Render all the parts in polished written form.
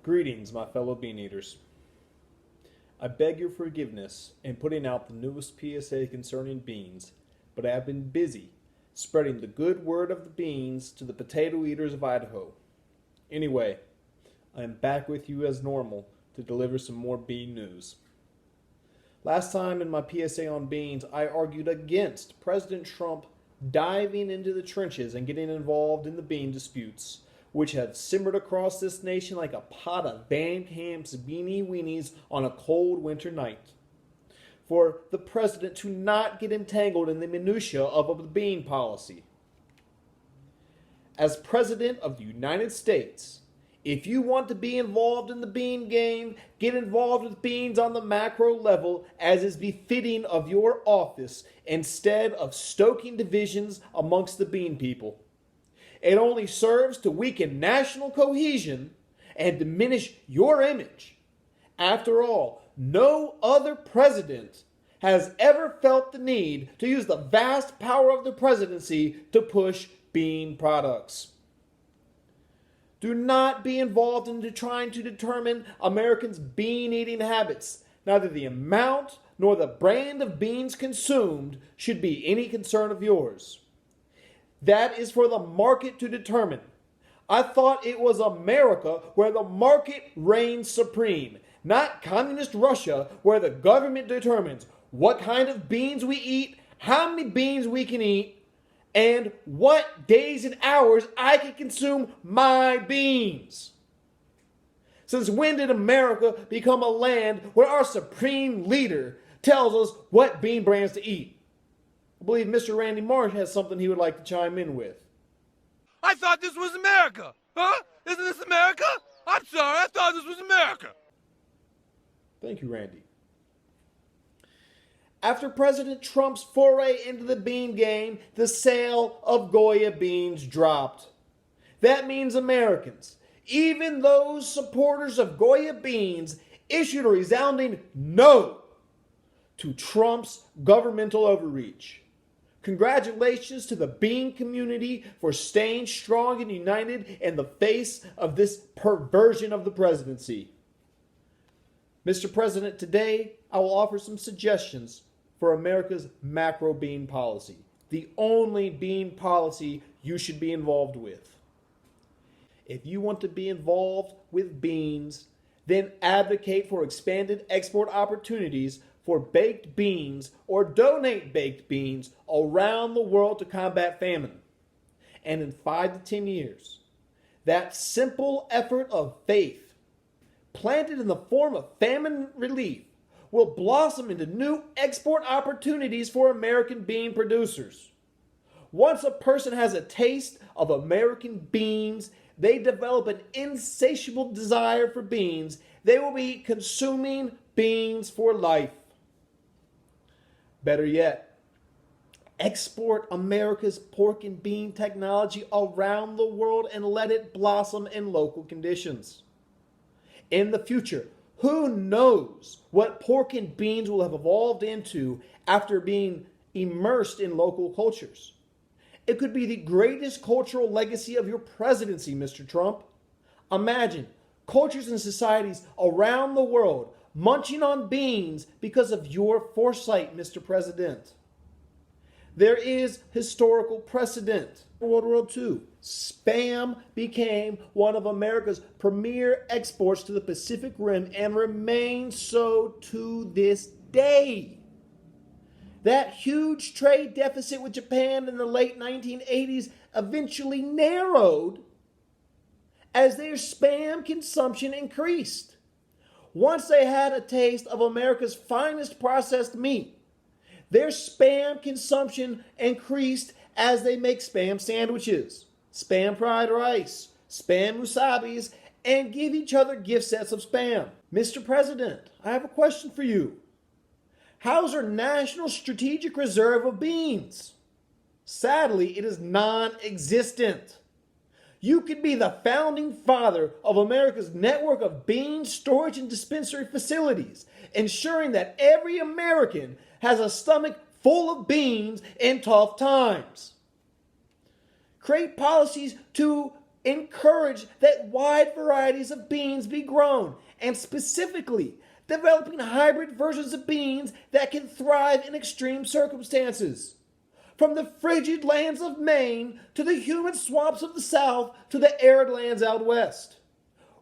Greetings, my fellow bean eaters. I beg your forgiveness in putting out the newest PSA concerning beans, but I have been busy spreading the good word of the beans to the potato eaters of Idaho. Anyway, I am back with you as normal to deliver some more bean news. Last time in my PSA on beans, I argued against President Trump diving into the trenches and getting involved in the bean disputes, which have simmered across this nation like a pot of Van Camp's beanie weenies on a cold winter night. For the president to not get entangled in the minutiae of the bean policy. As President of the United States, if you want to be involved in the bean game, get involved with beans on the macro level as is befitting of your office instead of stoking divisions amongst the bean people. It only serves to weaken national cohesion and diminish your image. After all, no other president has ever felt the need to use the vast power of the presidency to push bean products. Do not be involved in trying to determine Americans' bean-eating habits. Neither the amount nor the brand of beans consumed should be any concern of yours. That is for the market to determine. I thought it was America where the market reigns supreme, not communist Russia where the government determines what kind of beans we eat, how many beans we can eat, and what days and hours I can consume my beans. Since when did America become a land where our supreme leader tells us what bean brands to eat? I believe Mr. Randy Marsh has something he would like to chime in with. I thought this was America. Huh? Isn't this America? I'm sorry, I thought this was America. Thank you, Randy. After President Trump's foray into the bean game, the sale of Goya beans dropped. That means Americans, even those supporters of Goya beans, issued a resounding no to Trump's governmental overreach. Congratulations to the bean community for staying strong and united in the face of this perversion of the presidency. Mr. President, today I will offer some suggestions for America's macro bean policy, the only bean policy you should be involved with. If you want to be involved with beans, then advocate for expanded export opportunities for baked beans or donate baked beans around the world to combat famine. And in 5 to 10 years, that simple effort of faith, planted in the form of famine relief, will blossom into new export opportunities for American bean producers. Once a person has a taste of American beans, they develop an insatiable desire for beans. They will be consuming beans for life. Better yet, export America's pork and bean technology around the world and let it blossom in local conditions. In the future, who knows what pork and beans will have evolved into after being immersed in local cultures? It could be the greatest cultural legacy of your presidency, Mr. Trump. Imagine cultures and societies around the world munching on beans because of your foresight, Mr. President. There is historical precedent. World War II, Spam became one of America's premier exports to the Pacific Rim and remains so to this day. That huge trade deficit with Japan in the late 1980s eventually narrowed as their Spam consumption increased. Once they had a taste of America's finest processed meat, their Spam consumption increased as they make Spam sandwiches, Spam fried rice, Spam musabis, and give each other gift sets of Spam. Mr. President, I have a question for you. How's our national strategic reserve of beans? Sadly, it is non-existent. You could be the founding father of America's network of bean storage and dispensary facilities, ensuring that every American has a stomach full of beans in tough times. Create policies to encourage that wide varieties of beans be grown, and specifically developing hybrid versions of beans that can thrive in extreme circumstances. From the frigid lands of Maine to the humid swamps of the South to the arid lands out west.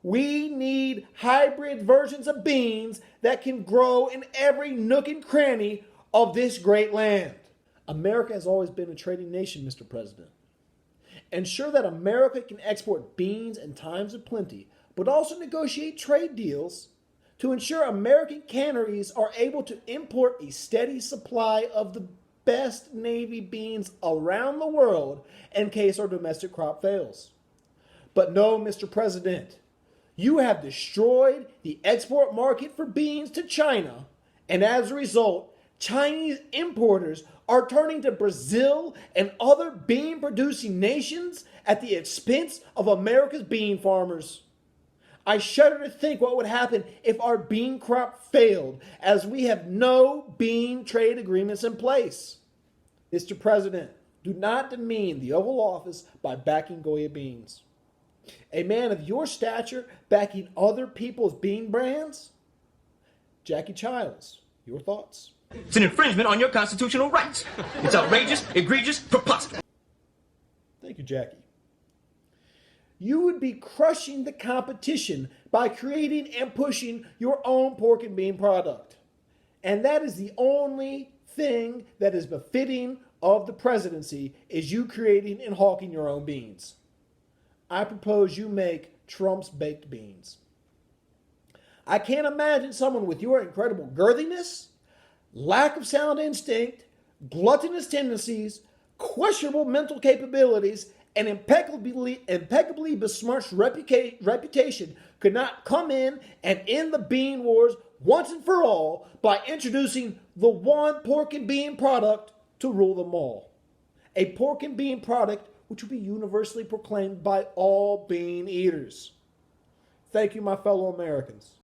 We need hybrid versions of beans that can grow in every nook and cranny of this great land. America has always been a trading nation, Mr. President. Ensure that America can export beans in times of plenty, but also negotiate trade deals to ensure American canneries are able to import a steady supply of the best navy beans around the world in case our domestic crop fails. But no, Mr. President, you have destroyed the export market for beans to China, and as a result, Chinese importers are turning to Brazil and other bean-producing nations at the expense of America's bean farmers. I shudder to think what would happen if our bean crop failed, as we have no bean trade agreements in place. Mr. President, do not demean the Oval Office by backing Goya beans. A man of your stature backing other people's bean brands? Jackie Childs, your thoughts? It's an infringement on your constitutional rights. It's outrageous, egregious, preposterous. Thank you, Jackie. You would be crushing the competition by creating and pushing your own pork and bean product. And that is the only thing that is befitting of the presidency, is you creating and hawking your own beans. I propose you make Trump's baked beans. I can't imagine someone with your incredible girthiness, lack of sound instinct, gluttonous tendencies, questionable mental capabilities, and impeccably besmirched reputation could not come in and end the bean wars once and for all by introducing the one pork and bean product to rule them all. A pork and bean product which will be universally proclaimed by all bean eaters. Thank you, my fellow Americans.